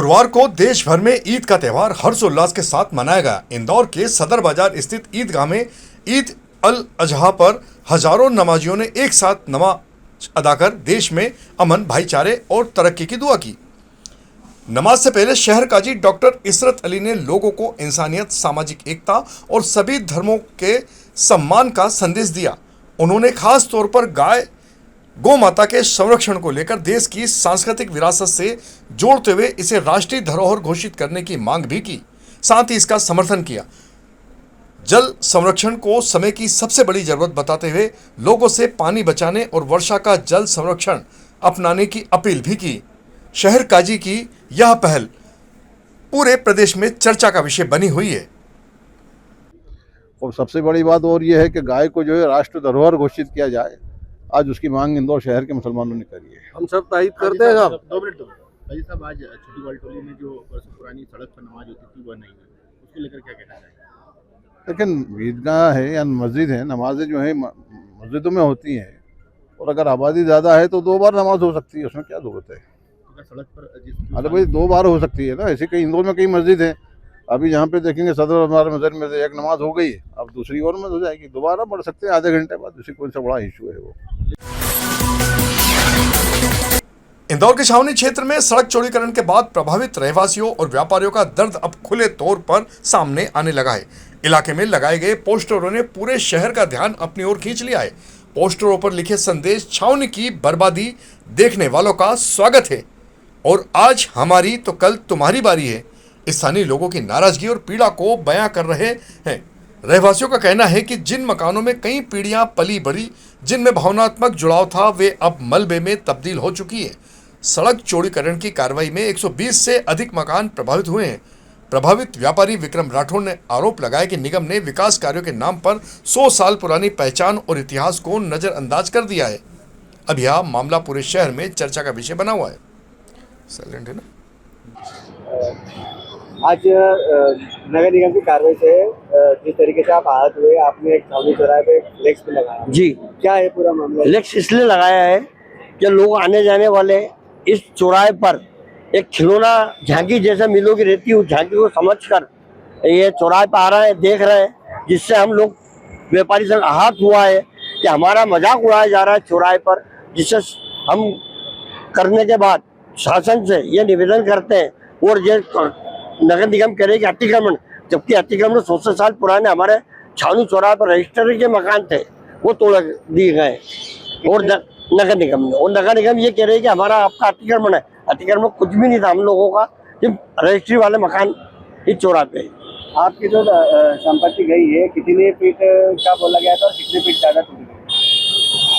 गुरुवार को देश भर में ईद का त्यौहार हर्षोल्लास के साथ मनाया गया। इंदौर के सदर बाजार स्थित ईदगाह में ईद अल अजहा पर हजारों नमाजियों ने एक साथ नमाज अदा कर देश में अमन, भाईचारे और तरक्की की दुआ की। नमाज से पहले शहर काजी डॉक्टर इशरत अली ने लोगों को इंसानियत, सामाजिक एकता और सभी धर्मों के सम्मान का संदेश दिया। उन्होंने खास तौर पर गौ माता के संरक्षण को लेकर देश की सांस्कृतिक विरासत से जोड़ते हुए इसे राष्ट्रीय धरोहर घोषित करने की मांग भी की, साथ ही इसका समर्थन किया। जल संरक्षण को समय की सबसे बड़ी जरूरत बताते हुए लोगों से पानी बचाने और वर्षा का जल संरक्षण अपनाने की अपील भी की। शहर काजी की यह पहल पूरे प्रदेश में चर्चा का विषय बनी हुई है। और सबसे बड़ी बात और ये है कि गाय को जो है राष्ट्र धरोहर घोषित किया जाए। आज उसकी मांग इंदौर शहर के मुसलमानों ने करी है। हम सब तायद करते हैं। साहब 2 मिनट भाई साहब, आज छोटी वालटोली में जो वर्षों पुरानी सड़क पर नमाज होती थी वह नहीं हुई, उसको लेकर क्या कहना चाहिए? लेकिन ईदगाह है या मस्जिद है, नमाजें जो है मस्जिदों में होती हैं, और अगर आबादी ज़्यादा है तो 2 बार नमाज हो सकती है, उसमें क्या जरूरत है? अगर सड़क पर अरे भाई 2 बार हो सकती है ना। ऐसे कई इंदौर में कई मस्जिद है, अभी यहाँ पे देखेंगे सदर हमारे मस्जिद में से एक नमाज हो गई, अब दूसरी और में हो जाएगी, दोबारा पढ़ सकते हैं आधे घंटे बाद। उसी कौन सा बड़ा इशू है वो। इंदौर के छावनी क्षेत्र में सड़क चौड़ीकरण के बाद प्रभावित रहवासियों और व्यापारियों का दर्द अब खुले तौर पर सामने आने लगा है। इलाके में लगाए गए पोस्टरों ने पूरे शहर का ध्यान अपनी ओर खींच लिया है। पोस्टरों पर लिखे संदेश छावनी की बर्बादी देखने वालों का स्वागत है और आज हमारी तो कल तुम्हारी बारी है। स्थानीय लोगों की नाराजगी और पीड़ा को बयां कर रहे हैं। रहवासियों का कहना है कि जिन मकानों में कई पीढ़ियां पली बड़ी, जिनमें भावनात्मक जुड़ाव था, वे अब मलबे में तब्दील हो चुकी है। सड़क चौड़ीकरण की कार्रवाई में 120 से अधिक मकान प्रभावित हुए हैं। प्रभावित व्यापारी विक्रम राठौड़ ने आरोप लगाया कि निगम ने विकास कार्यों के नाम पर 100 साल पुरानी पहचान और इतिहास को नजरअंदाज कर दिया है। अब यह मामला पूरे शहर में चर्चा का विषय बना हुआ है। साइलेंट है ना। आज नगर निगम की कार्रवाई से जिस तरीके से आप आहत हुए, आपने एक छावनी चौराहे पे फ्लेक्स भी लगाया जी, क्या है पूरा मामला? फ्लेक्स इसलिए लगाया है कि लोग आने जाने वाले इस चौराहे पर एक खिलौना झांकी जैसा मिलों की रहती है, उस झांकी को समझकर ये चौराहे पर आ रहे हैं, देख रहे हैं, जिससे हम लोग व्यापारी संघ आहत हुआ है कि हमारा मजाक उड़ाया जा रहा है चौराहे पर। जिससे हम करने के बाद शासन से ये निवेदन करते हैं और ये नगर निगम करे कि अतिक्रमण, जबकि अतिक्रमण 100 साल पुराने हमारे छावनी चौराहे पर रजिस्टर के मकान थे, वो तोड़ दिए गए और नगर निगम ने, और नगर निगम ये कह रहे हैं कि हमारा आपका अतिक्रमण है। अतिक्रमण कुछ भी नहीं था हम लोगों का, सिर्फ रजिस्ट्री वाले मकान इस चौराहे पे। आपकी जो संपत्ति गई है, कितने फीट का बोला गया था और कितने फीट ज्यादा टूटी गई?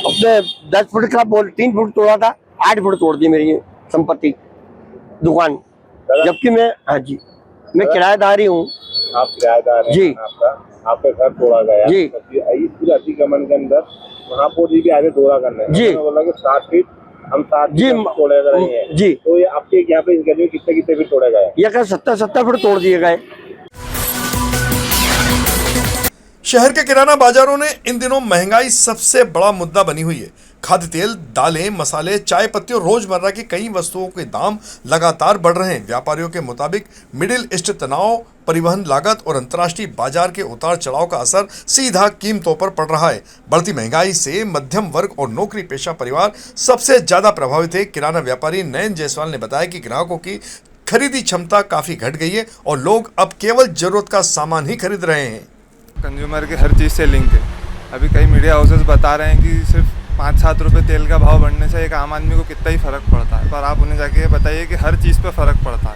अपने 10 फुट का 3 फुट तोड़ा था, 8 फुट तोड़ दी मेरी संपत्ति, दुकान। जबकि मैं, हाँ जी, मैं किराएदारी हूँ। आप किराएदार हैं? जी। आपका घर तोड़ा गया जी। इस पूरे अतिक्रमण के अंदर महापौर भी आगे दौरा करने जी। बोला कि 60 फीट हम 60 जी तोड़े गए हैं। जी, तो ये आपके यहाँ पे इस गली में कितने फीट तोड़े गए? ये क्या 70 फुट तोड़ दिए गए। शहर के किराना बाजारों ने इन दिनों महंगाई सबसे बड़ा मुद्दा बनी हुई है। खाद्य तेल, दालें, मसाले, चाय पत्ती और रोजमर्रा की कई वस्तुओं के दाम लगातार बढ़ रहे हैं। व्यापारियों के मुताबिक मिडिल ईस्ट तनाव, परिवहन लागत और अंतर्राष्ट्रीय बाजार के उतार चढ़ाव का असर सीधा कीमतों पर पड़ रहा है। बढ़ती महंगाई से मध्यम वर्ग और नौकरी पेशा परिवार सबसे ज्यादा प्रभावित है। किराना व्यापारी नयन जायसवाल ने बताया कि ग्राहकों की खरीदी क्षमता काफी घट गई है और लोग अब केवल जरूरत का सामान ही खरीद रहे हैं। कंज्यूमर के हर चीज़ से लिंक है। अभी कई मीडिया हाउसेस बता रहे हैं कि सिर्फ 5-7 रुपये तेल का भाव बढ़ने से एक आम आदमी को कितना ही फ़र्क पड़ता है, पर आप उन्हें जाके बताइए कि हर चीज़ पे फ़र्क पड़ता है।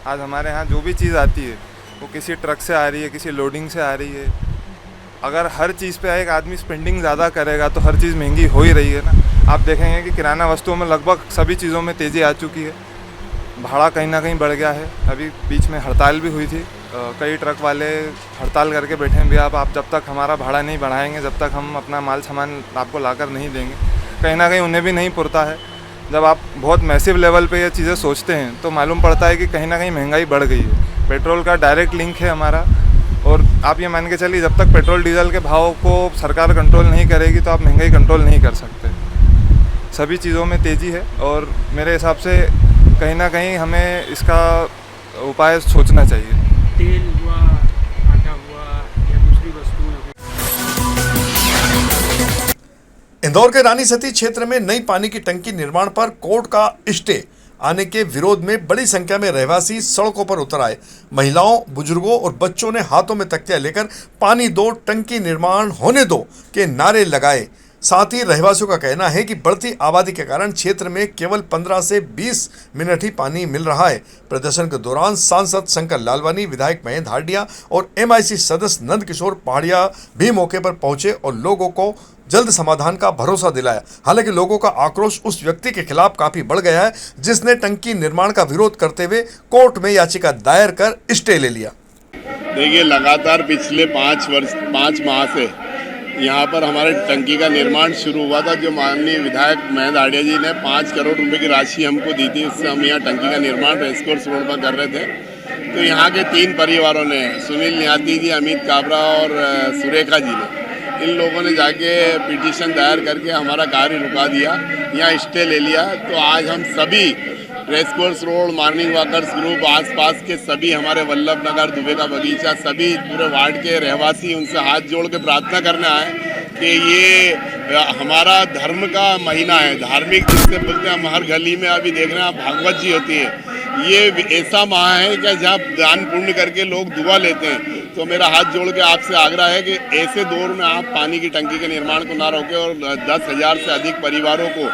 आज हमारे यहाँ जो भी चीज़ आती है वो किसी ट्रक से आ रही है, किसी लोडिंग से आ रही है। अगर हर चीज़ पे एक आदमी स्पेंडिंग ज़्यादा करेगा तो हर चीज़ महंगी हो ही रही है ना। आप देखेंगे कि किराना वस्तुओं में लगभग सभी चीज़ों में तेज़ी आ चुकी है। भाड़ा कहीं ना कहीं बढ़ गया है। अभी बीच में हड़ताल भी हुई थी, कई ट्रक वाले हड़ताल करके बैठे हैं, भैया आप जब तक हमारा भाड़ा नहीं बढ़ाएंगे, जब तक हम अपना माल सामान आपको लाकर नहीं देंगे। कहीं ना कहीं उन्हें भी नहीं पुरता है। जब आप बहुत मैसिव लेवल पे ये चीज़ें सोचते हैं तो मालूम पड़ता है कि कहीं ना कहीं महंगाई बढ़ गई है। पेट्रोल का डायरेक्ट लिंक है हमारा, और आप ये मान के चलिए जब तक पेट्रोल डीजल के भाव को सरकार कंट्रोल नहीं करेगी तो आप महंगाई कंट्रोल नहीं कर सकते। सभी चीज़ों में तेज़ी है और मेरे हिसाब से कहीं ना कहीं हमें इसका उपाय सोचना चाहिए। तेल हुआ, आटा हुआ या दूसरी वस्तुएं हो। इंदौर के रानी सती क्षेत्र में नई पानी की टंकी निर्माण पर कोर्ट का स्टे आने के विरोध में बड़ी संख्या में रहवासी सड़कों पर उतर आए। महिलाओं, बुजुर्गों और बच्चों ने हाथों में तख्तियां लेकर पानी दो, टंकी निर्माण होने दो के नारे लगाए। साथ ही रहवासियों का कहना है कि बढ़ती आबादी के कारण क्षेत्र में केवल 15 से 20 मिनट ही पानी मिल रहा है। प्रदर्शन के दौरान सांसद शंकर लालवानी, विधायक महेंद्र हार्डिया और MIC सदस्य नंद किशोर पहाड़िया भी मौके पर पहुंचे और लोगों को जल्द समाधान का भरोसा दिलाया। हालांकि लोगों का आक्रोश उस व्यक्ति के खिलाफ काफी बढ़ गया है जिसने टंकी निर्माण का विरोध करते हुए कोर्ट में याचिका दायर कर स्टे ले लिया। देखिए, लगातार पिछले 5 माह से यहाँ पर हमारे टंकी का निर्माण शुरू हुआ था, जो माननीय विधायक महेंद्र हार्डिया जी ने 5 करोड़ रुपए की राशि हमको दी थी। उससे हम यहाँ टंकी का निर्माण रेसकोर्स रोड पर कर रहे थे। तो यहाँ के 3 परिवारों ने, सुनील निहाती जी, अमित काबरा और सुरेखा जी ने, इन लोगों ने जाके पिटीशन दायर करके हमारा कार्य रुका दिया, यहाँ स्टे ले लिया। तो आज हम सभी racecourse road, morning walkers group, आसपास के सभी, हमारे वल्लभ नगर, दुबे का बगीचा, सभी पूरे वार्ड के रहवासी उनसे हाथ जोड़ के प्रार्थना करने आए कि ये हमारा धर्म का महीना है, धार्मिक जिससे बोलते हैं। हम हर गली में अभी देख रहे हैं भागवत जी होती है। ये ऐसा माह है कि जहाँ दान पुण्य करके लोग दुआ लेते हैं। तो मेरा हाथ जोड़ के आपसे आग्रह है कि ऐसे दौर में आप पानी की टंकी के निर्माण को ना रोकें और 10,000 से अधिक परिवारों को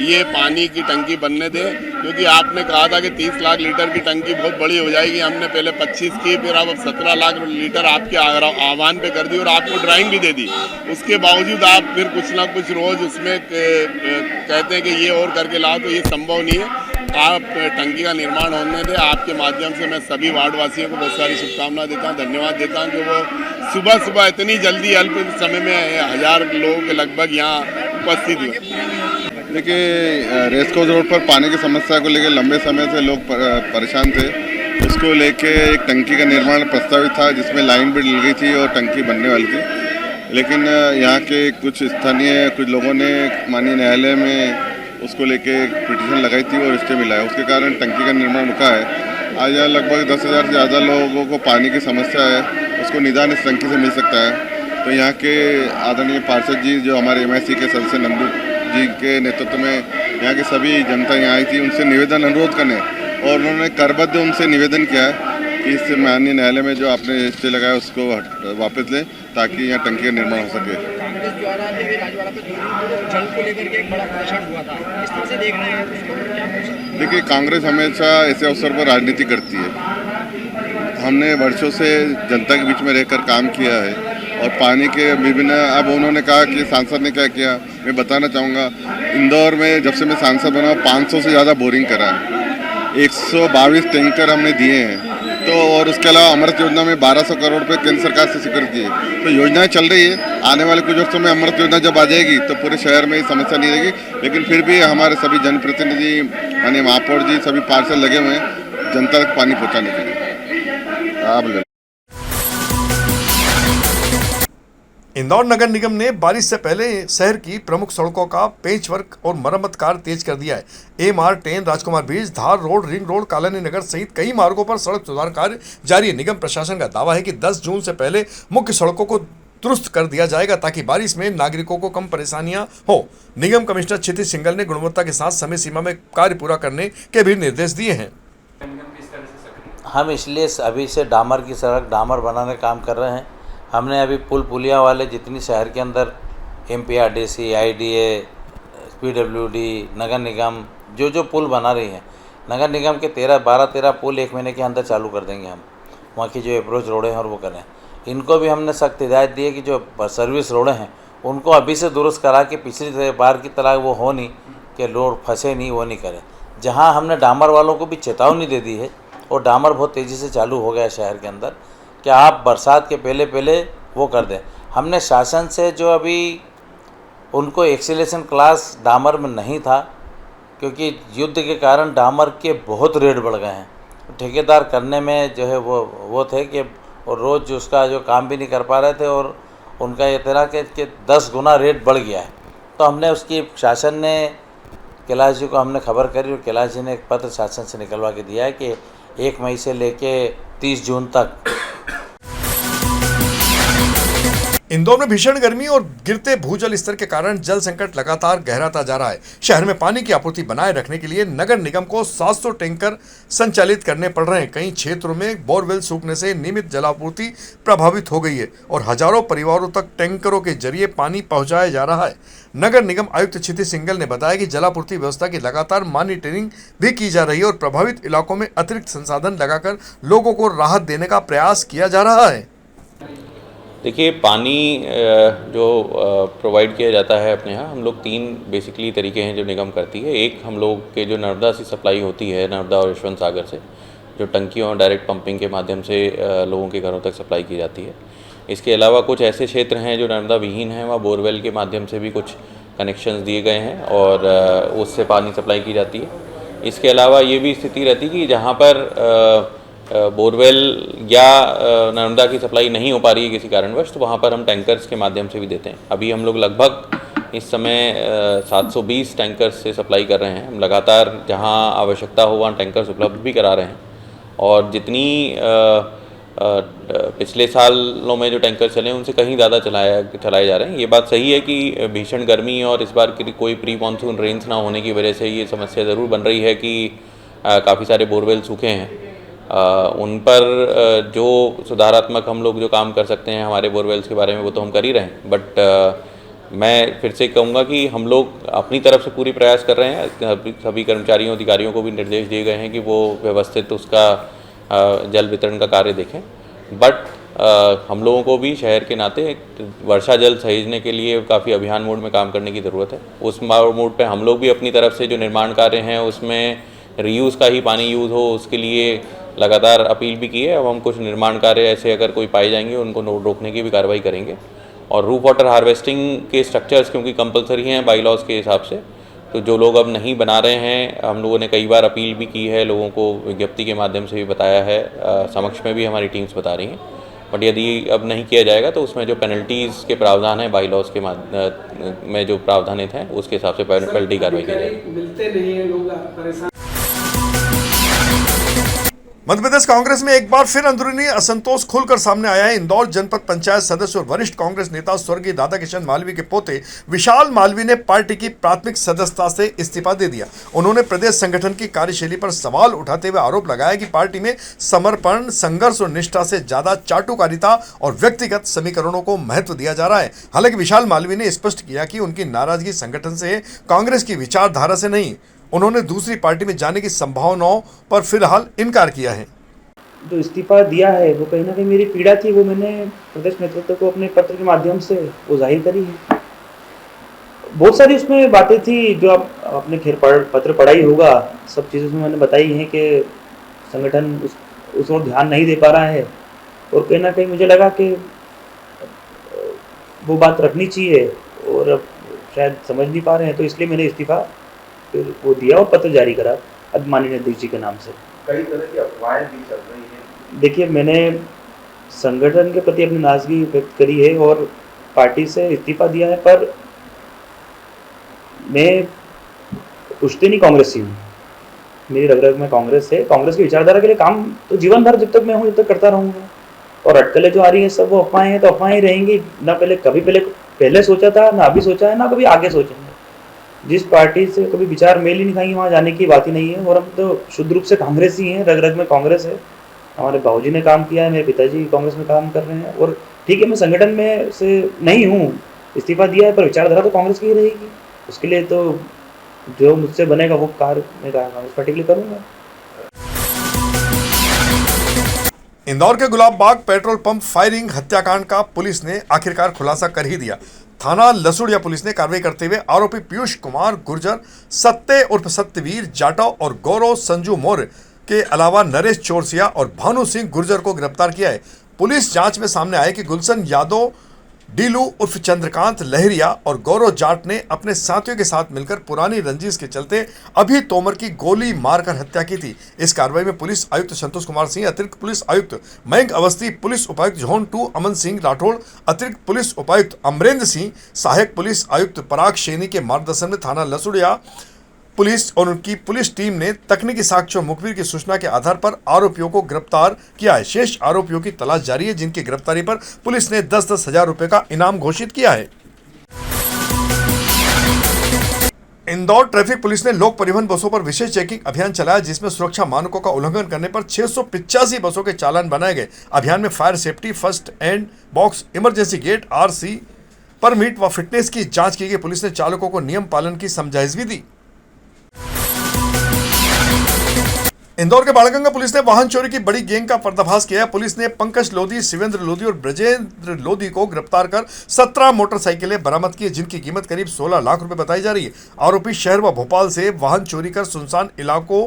ये पानी की टंकी बनने दें। क्योंकि आपने कहा था कि 30 लाख लीटर की टंकी बहुत बड़ी हो जाएगी, हमने पहले 25 की, फिर अब 17 लाख लीटर आपके आह्वान पे कर दी और आपको ड्राइंग भी दे दी। उसके बावजूद आप फिर कुछ ना कुछ रोज़ उसमें कहते हैं कि ये और करके लाओ, तो ये संभव नहीं है। आप टंकी का निर्माण होने दें। आपके माध्यम से मैं सभी वार्डवासियों को बहुत सारी शुभकामनाएं देता हूं, धन्यवाद देता हूं कि वो सुबह सुबह इतनी जल्दी अल्प समय में 1000 लोगों के लगभग यहाँ उपस्थित हुए। देखिए, रेसकोर्स रोड पर पानी की समस्या को लेकर लंबे समय से लोग परेशान थे। उसको लेके एक टंकी का निर्माण प्रस्तावित था जिसमें लाइन भी डल गई थी और टंकी बनने वाली थी। लेकिन यहाँ के कुछ स्थानीय लोगों ने माननीय न्यायालय में उसको लेके पिटीशन लगाई थी और स्टे मिला है। उसके कारण टंकी का निर्माण रुका है। आज यहाँ लगभग 10,000 से ज़्यादा लोगों को पानी की समस्या है, उसको निदान इस टंकी से मिल सकता है। तो यहाँ के आदरणीय पार्षद जी, जो हमारे MIC के सदस्य नंदू जी के नेतृत्व में यहाँ की सभी जनता यहाँ आई थी, उनसे निवेदन अनुरोध करने, और उन्होंने करबद्ध उनसे निवेदन किया है कि इस माननीय न्यायालय में जो आपने स्टे लगाया उसको वापस लें ताकि यहाँ टंकी का निर्माण हो सके। कांग्रेस द्वारा देवी राजवाड़ा पे जल को लेकर के एक बड़ा प्रदर्शन हुआ था, इस तरह से देख रहे हैं उसको? देखिए, कांग्रेस हमेशा ऐसे अवसर पर राजनीति करती है। हमने वर्षों से जनता के बीच में रहकर काम किया है और पानी के विभिन्न, अब उन्होंने कहा कि सांसद ने क्या किया, मैं बताना चाहूँगा। इंदौर में जब से मैं सांसद बना 500 से ज़्यादा बोरिंग करा है, 122 टैंकर हमने दिए हैं। तो और उसके अलावा अमृत योजना में 1200 करोड़ रुपये केंद्र सरकार से स्वीकृत किए। तो योजनाएं चल रही है। आने वाले कुछ वर्षों में अमृत योजना जब आ जाएगी तो पूरे शहर में समस्या नहीं रहेगी। लेकिन फिर भी हमारे सभी जनप्रतिनिधि, माननीय महापौर जी, सभी पार्षद लगे हुए हैं जनता तक पानी पहुँचाने के लिए। आप ले। इंदौर नगर निगम ने बारिश से पहले शहर की प्रमुख सड़कों का पेचवर्क और मरम्मत कार्य तेज कर दिया है। MR10, राजकुमार ब्रिज, धार रोड, रिंग रोड, कालानी नगर सहित कई मार्गों पर सड़क सुधार कार्य जारी है। निगम प्रशासन का दावा है कि 10 जून से पहले मुख्य सड़कों को दुरुस्त कर दिया जाएगा ताकि बारिश में नागरिकों को कम परेशानियां हो। निगम कमिश्नर क्षितिज सिंघल ने गुणवत्ता के साथ समय सीमा में कार्य पूरा करने के भी निर्देश दिए हैं। हम इसलिए अभी से डामर की सड़क डामर बनाने का काम कर रहे हैं। हमने अभी पुलिया वाले जितनी शहर के अंदर MPRDC, IDA, PWD, नगर निगम जो पुल बना रही है, नगर निगम के 12-13 पुल 1 महीने के अंदर चालू कर देंगे हम। वहाँ की जो अप्रोच रोडें हैं और वो करें। इनको भी हमने सख्त हिदायत दी है कि जो सर्विस रोडें हैं उनको अभी से दुरुस्त करा के पिछली बार की तरह वो हो नहीं कि लोग फंसे नहीं, वो नहीं करें। जहाँ हमने डामर वालों को भी चेतावनी दे दी है और डामर बहुत तेज़ी से चालू हो गया है शहर के अंदर, कि आप बरसात के पहले वो कर दें। हमने शासन से जो अभी उनको एक्सीलेशन क्लास डामर में नहीं था, क्योंकि युद्ध के कारण डामर के बहुत रेट बढ़ गए हैं। ठेकेदार करने में जो है वो थे कि और रोज़ उसका जो काम भी नहीं कर पा रहे थे और उनका ये तरह के 10 गुना रेट बढ़ गया है। तो हमने उसकी शासन ने कैलाश जी को हमने खबर करी और कैलाश जी ने एक पत्र शासन से निकलवा के दिया है कि 1 मई से लेके 30 जून तक इंदौर में भीषण गर्मी और गिरते भूजल स्तर के कारण जल संकट लगातार गहराता जा रहा है। शहर में पानी की आपूर्ति बनाए रखने के लिए नगर निगम को 700 टैंकर संचालित करने पड़ रहे हैं। कई क्षेत्रों में बोरवेल सूखने से नियमित जलापूर्ति प्रभावित हो गई है और हजारों परिवारों तक टैंकरों के जरिए पानी पहुंचाया जा रहा है। नगर निगम आयुक्त क्षितिज सिंघल ने बताया कि जलापूर्ति व्यवस्था की लगातार मॉनिटरिंग भी की जा रही है और प्रभावित इलाकों में अतिरिक्त संसाधन लगाकर लोगों को राहत देने का प्रयास किया जा रहा है। देखिए, पानी जो प्रोवाइड किया जाता है अपने यहाँ, हम लोग 3 बेसिकली तरीके हैं जो निगम करती है। एक, हम लोग के जो नर्मदा से सप्लाई होती है, नर्मदा और यशवंत सागर से, जो टंकियों और डायरेक्ट पंपिंग के माध्यम से लोगों के घरों तक सप्लाई की जाती है। इसके अलावा कुछ ऐसे क्षेत्र हैं जो नर्मदा विहीन हैं, वहाँ बोरवेल के माध्यम से भी कुछ कनेक्शंस दिए गए हैं और उससे पानी सप्लाई की जाती है। इसके अलावा ये भी स्थिति रहती है कि जहाँ पर बोरवेल या नर्मदा की सप्लाई नहीं हो पा रही है किसी कारणवश, तो वहाँ पर हम टैंकर्स के माध्यम से भी देते हैं। अभी हम लोग लगभग इस समय 720 टैंकर्स से सप्लाई कर रहे हैं। हम लगातार जहाँ आवश्यकता हो वहाँ टैंकर्स उपलब्ध भी करा रहे हैं और जितनी पिछले सालों में जो टैंकर चले उनसे कहीं ज़्यादा चलाए जा रहे हैं। ये बात सही है कि भीषण गर्मी और इस बार की कोई प्री मानसून रेंज ना होने की वजह से ये समस्या ज़रूर बन रही है कि काफ़ी सारे बोरवेल सूखे हैं। उन पर जो सुधारात्मक हम लोग जो काम कर सकते हैं हमारे बोरवेल्स के बारे में, वो तो हम कर ही रहे हैं। बट मैं फिर से कहूँगा कि हम लोग अपनी तरफ से पूरी प्रयास कर रहे हैं। सभी कर्मचारियों अधिकारियों को भी निर्देश दिए गए हैं कि वो व्यवस्थित उसका जल वितरण का कार्य देखें। बट हम लोगों को भी शहर के नाते वर्षा जल सहेजने के लिए काफ़ी अभियान मोड में काम करने की ज़रूरत है। उस मोड पे हम लोग भी अपनी तरफ से जो निर्माण कार्य हैं उसमें रीयूज़ का ही पानी यूज़ हो, उसके लिए लगातार अपील भी की है। अब हम कुछ निर्माण कार्य ऐसे अगर कोई पाए जाएंगे उनको रोकने की भी कार्रवाई करेंगे। और रूफ वाटर हार्वेस्टिंग के स्ट्रक्चर्स क्योंकि कंपलसरी हैं बाई लॉज के हिसाब से, तो जो लोग अब नहीं बना रहे हैं, हम लोगों ने कई बार अपील भी की है, लोगों को विज्ञप्ति के माध्यम से भी बताया है, समक्ष में भी हमारी टीम्स बता रही हैं। बट यदि अब नहीं किया जाएगा तो उसमें जो पेनल्टीज़ के प्रावधान हैं बाई लॉज के में जो प्रावधानित हैं उसके हिसाब से पेनल्टी कार्रवाई की जाएगी। मिलते नहीं है लोग परेशान। मध्य प्रदेश कांग्रेस में एक बार फिर अंदरूनी असंतोष खुलकर सामने आया है। इंदौर जनपद पंचायत सदस्य और वरिष्ठ कांग्रेस नेता स्वर्गीय दादा किशन मालवीय के पोते विशाल मालवीय ने पार्टी की प्राथमिक सदस्यता से इस्तीफा दे दिया। उन्होंने प्रदेश संगठन की कार्यशैली पर सवाल उठाते हुए आरोप लगाया कि पार्टी में समर्पण, संघर्ष और निष्ठा से ज्यादा चाटुकारिता और व्यक्तिगत समीकरणों को महत्व दिया जा रहा है। हालांकि विशाल मालवीय ने स्पष्ट किया कि उनकी नाराजगी संगठन से, कांग्रेस की विचारधारा से नहीं। उन्होंने दूसरी पार्टी में जाने की संभावनाओं पर फिलहाल इनकार किया है। जो इस्तीफा दिया है वो कहीं ना कहीं मेरी पीड़ा थी, वो मैंने प्रदेश नेतृत्व को अपने पत्र के माध्यम से वो जाहिर करी है। बहुत सारी उसमें बातें थी जो आप अपने खैर पत्र पढ़ा ही होगा, सब चीज़ें उसमें मैंने बताई हैं कि संगठन उस ओर ध्यान नहीं दे पा रहा है और कहीं ना कहीं मुझे लगा कि वो बात रखनी चाहिए और अब शायद समझ नहीं पा रहे हैं, तो इसलिए मैंने इस्तीफा फिर वो दिया और पत्र जारी करा माननीय अध्यक्ष जी के नाम से। कई तरह की अफवाहें भी चल रही हैं। देखिए, मैंने संगठन के प्रति अपनी नाराजगी व्यक्त करी है और पार्टी से इस्तीफा दिया है, पर मैं पुश्तैनी कांग्रेसी हूँ। मेरी रग रग में कांग्रेस है। कांग्रेस की विचारधारा के लिए काम तो जीवन भर जब तक मैं हूँ जब तक करता रहूँगा। और अटकलें जो आ रही हैं सब वो अफवाहें हैं, तो अफवाहें रहेंगी। ना पहले सोचा था, ना अभी सोचा है, ना कभी आगे सोचेंगे। जिस पार्टी से कभी विचार मेल ही नहीं खाएंगे वहाँ जाने की बात ही नहीं है। और हम तो शुद्ध रूप से कांग्रेस ही हैं, रग रग में कांग्रेस है। हमारे बाबूजी ने काम किया है, मेरे पिताजी कांग्रेस में काम कर रहे हैं। और ठीक है, मैं संगठन में से नहीं हूँ, इस्तीफा दिया है, पर विचारधारा तो कांग्रेस की ही रहेगी। उसके लिए तो जो मुझसे बनेगा वो कार्य मैं कांग्रेस पार्टी के लिए करूँगा। इंदौर के Gulab Bagh petrol pump firing हत्याकांड का पुलिस ने आखिरकार खुलासा कर ही दिया। थाना लसुड़िया पुलिस ने कार्रवाई करते हुए आरोपी पीयूष कुमार गुर्जर, सत्ते उर्फ सत्यवीर जाटव और गौरव संजू मौर्य के अलावा नरेश चौरसिया और भानु सिंह गुर्जर को गिरफ्तार किया है। पुलिस जांच में सामने आया कि गुलशन यादव, डीलू उर्फ चंद्रकांत लहरिया और गौरव जाट ने अपने साथियों के साथ मिलकर पुरानी रंजिश के चलते अभी तोमर की गोली मारकर हत्या की थी। इस कार्रवाई में पुलिस आयुक्त संतोष कुमार सिंह, अतिरिक्त पुलिस आयुक्त मयंक अवस्थी, पुलिस उपायुक्त जोन 2 अमन सिंह राठौड़, अतिरिक्त पुलिस उपायुक्त अमरेंद्र सिंह, सहायक पुलिस आयुक्त पराग सैनी के मार्गदर्शन में थाना लसुड़िया पुलिस और उनकी पुलिस टीम ने तकनीकी साक्ष्य और मुखबिर की सूचना के आधार पर आरोपियों को गिरफ्तार किया है। शेष आरोपियों की तलाश जारी है, जिनकी गिरफ्तारी पर पुलिस ने 10-10 हजार रुपए का इनाम घोषित किया है। इंदौर ट्रैफिक पुलिस ने लोक परिवहन बसों पर विशेष चेकिंग अभियान चलाया, जिसमें सुरक्षा मानकों का उल्लंघन करने पर 685 बसों के चालान बनाए गए। अभियान में fire safety, first aid box, emergency gate, RC permit व फिटनेस की जांच की गई। पुलिस ने चालकों को नियम पालन की समझाइश भी दी। इंदौर के बाणगंगा पुलिस ने वाहन चोरी की बड़ी गैंग का पर्दाफाश किया है। पुलिस ने पंकज लोधी, शिवेंद्र लोधी और ब्रजेंद्र लोधी को गिरफ्तार कर 17 मोटरसाइकिलें बरामद की है, जिनकी कीमत करीब 16 लाख रुपए बताई जा रही है। आरोपी शहर व भोपाल से वाहन चोरी कर सुनसान इलाकों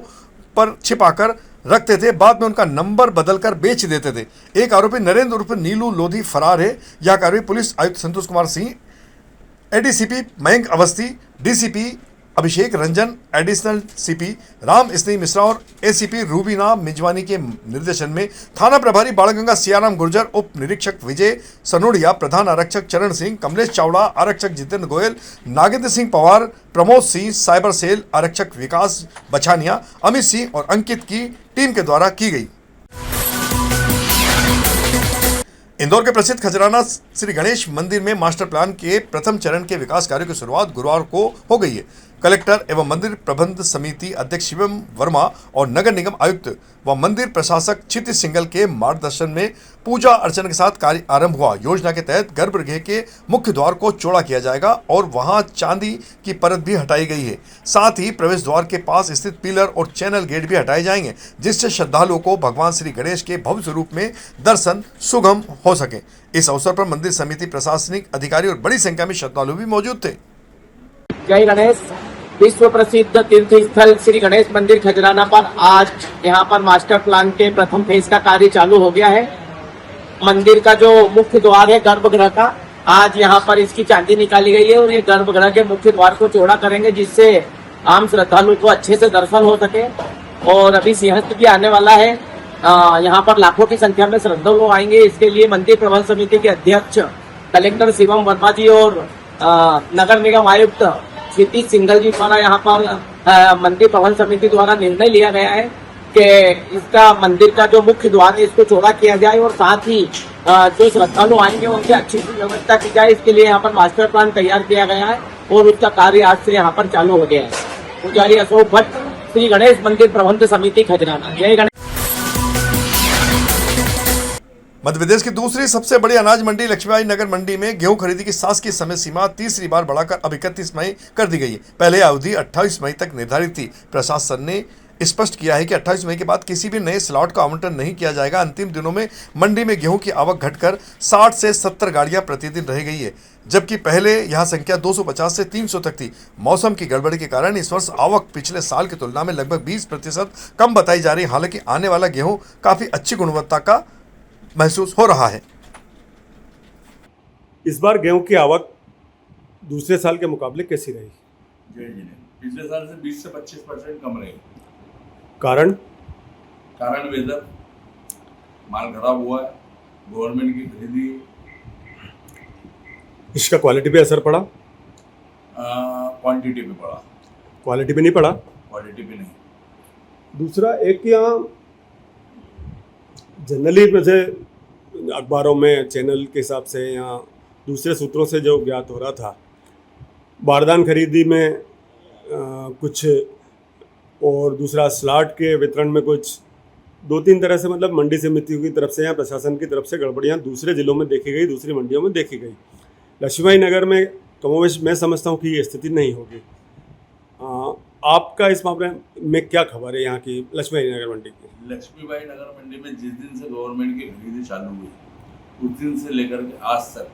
पर छिपाकर रखते थे, बाद में उनका नंबर बदलकर बेच देते थे। एक आरोपी नरेंद्र उर्फ नीलू लोधी फरार है। यह कार्रवाई पुलिस आयुक्त संतोष कुमार सिंह, एडीसीपी मयंक अवस्थी, डीसीपी अभिषेक रंजन, एडिशनल सीपी राम स्नेही मिश्रा और एसीपी रूबीना मिजवानी के निर्देशन में थाना प्रभारी बाणगंगा सियाराम गुर्जर, उप निरीक्षक विजय सनोडिया, प्रधान आरक्षक चरण सिंह, कमलेश चावड़ा, आरक्षक जितेंद्र गोयल, नागेंद्र सिंह पवार, प्रमोद सिंह, साइबर सेल आरक्षक विकास बछानिया, अमित सिंह और अंकित की टीम के द्वारा की गई। इंदौर के प्रसिद्ध खजराना श्री गणेश मंदिर में मास्टर प्लान के प्रथम चरण के विकास कार्यों की शुरुआत गुरुवार को हो गई है। कलेक्टर एवं मंदिर प्रबंध समिति अध्यक्ष शिवम वर्मा और नगर निगम आयुक्त व मंदिर प्रशासक क्षितिज सिंगल के मार्गदर्शन में पूजा अर्चना के साथ कार्य आरंभ हुआ। योजना के तहत गर्भगृह के मुख्य द्वार को चौड़ा किया जाएगा और वहां चांदी की परत भी हटाई गई है। साथ ही प्रवेश द्वार के पास स्थित पिलर और चैनल गेट भी हटाए जाएंगे, जिससे श्रद्धालुओं को भगवान श्री गणेश के भव्य स्वरूप में दर्शन सुगम हो सके। इस अवसर पर मंदिर समिति, प्रशासनिक अधिकारी और बड़ी संख्या में श्रद्धालु भी मौजूद थे। जय गणेश। विश्व प्रसिद्ध तीर्थ स्थल श्री गणेश मंदिर खजराना पर आज यहाँ पर मास्टर प्लान के प्रथम फेज का कार्य चालू हो गया है। मंदिर का जो मुख्य द्वार है गर्भगृह का, आज यहाँ पर इसकी चांदी निकाली गई है और ये गर्भगृह के मुख्य द्वार को चौड़ा करेंगे, जिससे आम श्रद्धालु को अच्छे से दर्शन हो सके। और अभी सिंहस्थ भी आने वाला है, यहाँ पर लाखों की संख्या में श्रद्धालु लोग आएंगे। इसके लिए मंदिर प्रबंध समिति के अध्यक्ष कलेक्टर शिवम वर्मा जी और नगर निगम आयुक्त क्षितिज सिंगल जी द्वारा यहाँ पर मंदिर प्रबंध समिति द्वारा निर्णय लिया गया है कि इसका मंदिर का जो मुख्य द्वार है इसको चौड़ा किया जाए और साथ ही जो श्रद्धालु आएंगे उनकी अच्छी व्यवस्था की जाए। इसके लिए यहाँ पर मास्टर प्लान तैयार किया गया है और उसका कार्य आज से यहाँ पर चालू हो गया है। पुजारी अशोक भट्ट, श्री गणेश मंदिर प्रबंध समिति खजराना। जय गणेश। मध्य प्रदेश की दूसरी सबसे बड़ी अनाज मंडी लक्ष्मीबाई नगर मंडी में गेहूं खरीदी की शासकीय समय सीमा तीसरी बार बढ़ाकर अब 31 मई कर दी गई है। पहले अवधि 28 मई तक निर्धारित थी। प्रशासन ने स्पष्ट किया है कि 28 मई के बाद किसी भी नए स्लॉट का आवंटन नहीं किया जाएगा। अंतिम दिनों में मंडी में गेहूं की आवक घटकर 60 से 70 गाड़ियां प्रतिदिन रह गई है, जबकि पहले यहां संख्या 250 से 300 तक थी। मौसम की गड़बड़ी के कारण इस वर्ष आवक पिछले साल की तुलना में लगभग 20% कम बताई जा रही है। हालांकि आने वाला गेहूं काफी अच्छी गुणवत्ता का महसूस हो रहा है। इस बार गेहूं की आवक दूसरे साल के मुकाबले कैसी रही? पिछले साल से 20 से 25% कम रही। कारण वेदर, माल खराब हुआ है, गवर्नमेंट की खरीदी। इसका क्वालिटी पे असर पड़ा? क्वांटिटी पे पड़ा, क्वालिटी पे नहीं पड़ा। क्वालिटी पे नहीं। दूसरा एक यहाँ जनरली वैसे अखबारों में चैनल के हिसाब से या दूसरे सूत्रों से जो ज्ञात हो रहा था, बारदान खरीदी में कुछ और दूसरा स्लॉट के वितरण में कुछ 2-3 तरह से मतलब मंडी समिति की तरफ से या प्रशासन की तरफ से गड़बड़ियाँ दूसरे जिलों में देखी गई, दूसरी मंडियों में देखी गई। लक्ष्मीबाई नगर में कमोवेश मैं समझता हूँ कि ये स्थिति नहीं होगी। आपका इस मामले में क्या खबर है यहाँ की लक्ष्मीबाई नगर मंडी की? लक्ष्मीबाई नगर मंडी में जिस दिन से गवर्नमेंट की खरीदी चालू हुई उस दिन से लेकर के आज तक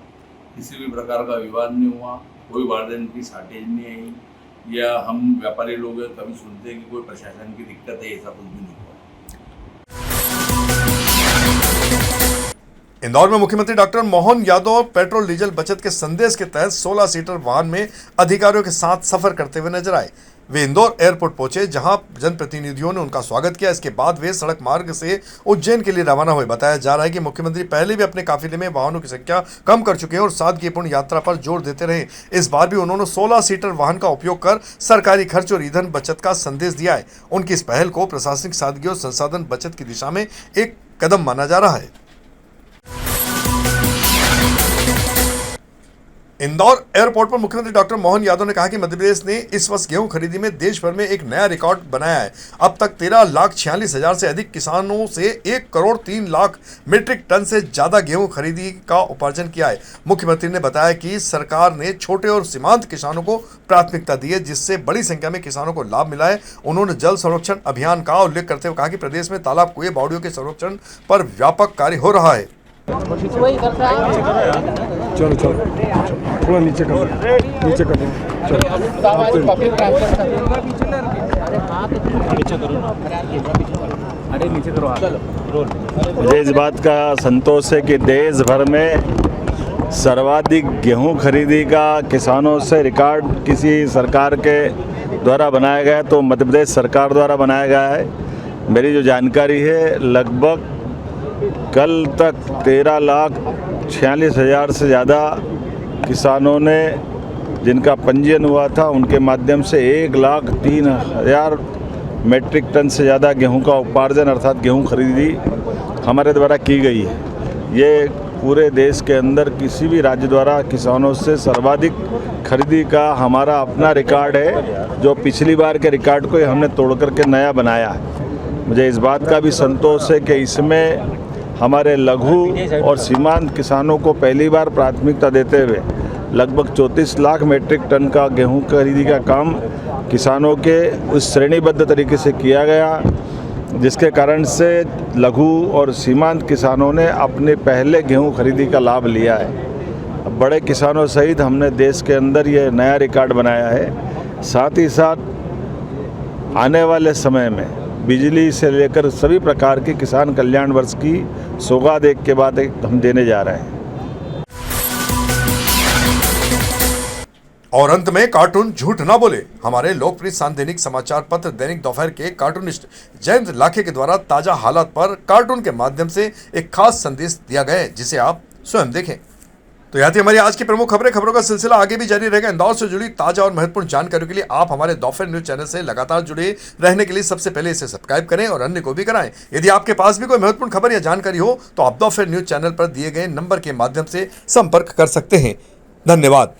किसी भी प्रकार का विवाद नहीं हुआ, कोई बारदान की शार्टेज नहीं आई, या हम व्यापारी लोग कभी सुनते हैं कि कोई प्रशासन की दिक्कत है, ऐसा कुछ भी नहीं हुआ। इंदौर में मुख्यमंत्री doctor Mohan Yadav petrol diesel बचत के संदेश के तहत 16 सीटर वाहन में अधिकारियों के साथ सफर करते हुए नजर आए। वे इंदौर एयरपोर्ट पहुंचे, जहां जनप्रतिनिधियों ने उनका स्वागत किया। इसके बाद वे सड़क मार्ग से उज्जैन के लिए रवाना हुए। बताया जा रहा है कि मुख्यमंत्री पहले भी अपने काफिले में वाहनों की संख्या कम कर चुके हैं और सादगीपूर्ण यात्रा पर जोर देते रहे। इस बार भी उन्होंने 16 सीटर वाहन का उपयोग कर सरकारी खर्च और ईंधन बचत का संदेश दिया है। उनकी इस पहल को प्रशासनिक सादगी और संसाधन बचत की दिशा में एक कदम माना जा रहा है। इंदौर एयरपोर्ट पर मुख्यमंत्री डॉक्टर मोहन यादव ने कहा कि मध्य प्रदेश ने इस वर्ष गेहूं खरीदी में देश भर में एक नया रिकॉर्ड बनाया है। अब तक 13,46,000 से अधिक किसानों से 1,03,00,000 मीट्रिक टन से ज्यादा गेहूं खरीदी का उपार्जन किया है। मुख्यमंत्री ने बताया कि सरकार ने छोटे और सीमांत किसानों को प्राथमिकता दी है, जिससे बड़ी संख्या में किसानों को लाभ मिला है। उन्होंने जल संरक्षण अभियान का उल्लेख करते हुए कहा कि प्रदेश में तालाब, कुएं, बावड़ियों के संरक्षण पर व्यापक कार्य हो रहा है। चलो थोड़ा नीचे कर मुझे इस बात का संतोष है कि देश भर में सर्वाधिक गेहूं खरीदी का किसानों से रिकॉर्ड किसी सरकार के द्वारा बनाया गया है, तो मध्य प्रदेश सरकार द्वारा बनाया गया है। मेरी जो जानकारी है, लगभग कल तक 13,46,000 से ज़्यादा किसानों ने जिनका पंजीयन हुआ था, उनके माध्यम से 1,03,000 मीट्रिक टन से ज़्यादा गेहूं का उपार्जन अर्थात गेहूं खरीदी हमारे द्वारा की गई है। ये पूरे देश के अंदर किसी भी राज्य द्वारा किसानों से सर्वाधिक खरीदी का हमारा अपना रिकॉर्ड है, जो पिछली बार के रिकॉर्ड को हमने तोड़ करके नया बनाया है। मुझे इस बात का भी संतोष है कि इसमें हमारे लघु और सीमांत किसानों को पहली बार प्राथमिकता देते हुए लगभग 34 लाख मीट्रिक टन का गेहूं खरीदी का काम किसानों के उस श्रेणीबद्ध तरीके से किया गया, जिसके कारण से लघु और सीमांत किसानों ने अपने पहले गेहूं खरीदी का लाभ लिया है। बड़े किसानों सहित हमने देश के अंदर ये नया रिकॉर्ड बनाया है। साथ ही साथ आने वाले समय में बिजली से लेकर सभी प्रकार के किसान कल्याण वर्ष की सौगात एक के बाद एक हम देने जा रहे हैं। और अंत में कार्टून झूठ ना बोले। हमारे लोकप्रिय सांदैनिक समाचार पत्र दैनिक दोपहर के कार्टूनिस्ट जयंत लाखे के द्वारा ताजा हालात पर कार्टून के माध्यम से एक खास संदेश दिया गया है, जिसे आप स्वयं देखें। तो यह थी हमारी आज की प्रमुख खबरों का सिलसिला आगे भी जारी रहेगा। इंदौर से जुड़ी ताजा और महत्वपूर्ण जानकारियों के लिए आप हमारे दोपहर न्यूज चैनल से लगातार जुड़े रहने के लिए सबसे पहले इसे सब्सक्राइब करें और अन्य को भी कराएं। यदि आपके पास भी कोई महत्वपूर्ण खबर या जानकारी हो तो आप दोपहर न्यूज चैनल पर दिए गए नंबर के माध्यम से संपर्क कर सकते हैं। धन्यवाद।